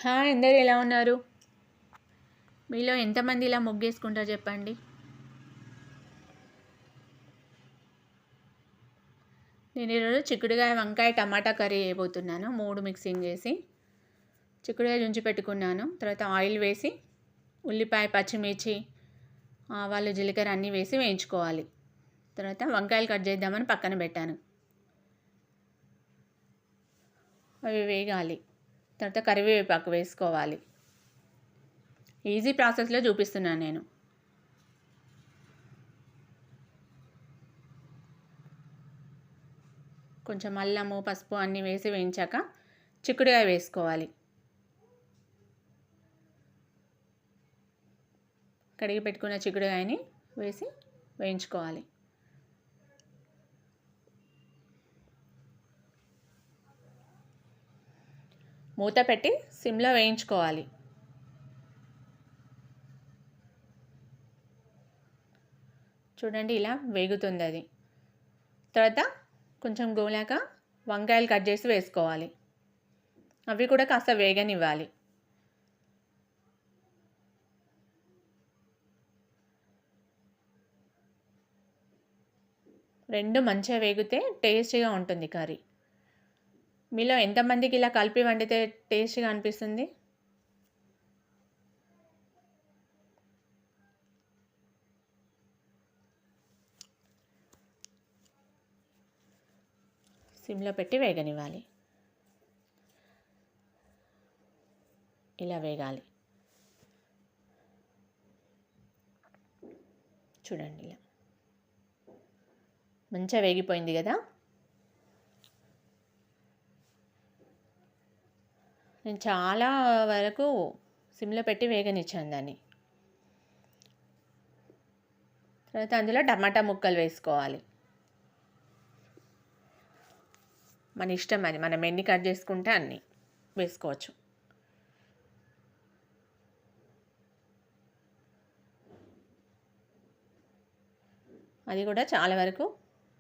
Hi అందరు ఎలా ఉన్నారు? మీలో ఎంతమంది ఇలా ముగ్గేసుకుంటారో చెప్పండి. నేను ఈరోజు చిక్కుడుకాయ వంకాయ టమాటా కర్రీ చేయబోతున్నాను. 3 మిక్సింగ్ చేసి చిక్కుడుకాయ తుంచి పెట్టుకున్నాను. తర్వాత ఆయిల్ వేసి ఉల్లిపాయ పచ్చిమిర్చి ఆవాలు జీలకర్ర అన్నీ వేసి వేయించుకోవాలి. తర్వాత వంకాయలు కట్ చేద్దామని పక్కన పెట్టాను. అవి వేగాలి. తర్వాత కరివేపాకు వేసుకోవాలి. ఈజీ ప్రాసెస్లో చూపిస్తున్నాను నేను. కొంచెం అల్లము పసుపు అన్నీ వేసి వేయించాక చిక్కుడుకాయ వేసుకోవాలి. కడిగి పెట్టుకున్న చిక్కుడుకాయని వేసి వేయించుకోవాలి. మూత పెట్టి సిమ్లో వేయించుకోవాలి. చూడండి ఇలా వేగుతుంది అది. తర్వాత కొంచెం గోలాక వంకాయలు కట్ చేసి వేసుకోవాలి. అవి కూడా కాస్త వేగనివ్వాలి. రెండు మంచిగా వేగితే టేస్టీగా ఉంటుంది కర్రీ. మీలో ఎంతమందికి ఇలా కలిపి వండితే టేస్టీగా అనిపిస్తుంది? సిమ్లో పెట్టి వేగనివ్వాలి. ఇలా వేగాలి. చూడండి ఇలా మంచిగా వేగిపోయింది కదా. నేను చాలా వరకు సిమ్లో పెట్టి వేగనిచ్చాను దాన్ని. తర్వాత అందులో టమాటా ముక్కలు వేసుకోవాలి. మన ఇష్టం అది, మనం ఎన్ని కట్ చేసుకుంటే అన్ని వేసుకోవచ్చు. అది కూడా చాలా వరకు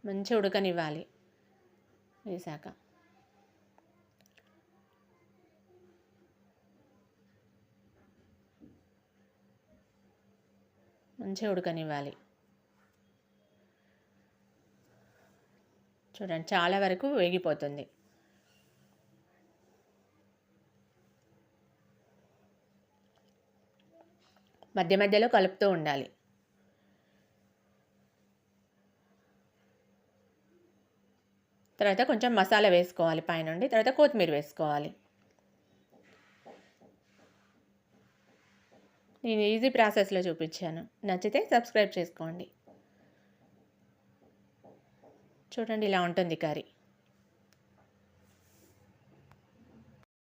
మంచిగా ఉడకనివ్వాలి. వేసాక మంచిగా ఉడకనివ్వాలి. చూడండి చాలా వరకు వేగిపోతుంది. మధ్య మధ్యలో కలుపుతూ ఉండాలి. తర్వాత కొంచెం మసాలా వేసుకోవాలి పైనుండి. తర్వాత కొత్తిమీర వేసుకోవాలి. నేను ఈజీ ప్రాసెస్లో చూపించాను. నచ్చితే సబ్స్క్రైబ్ చేసుకోండి. చూడండి ఇలా ఉంటుంది కర్రీ.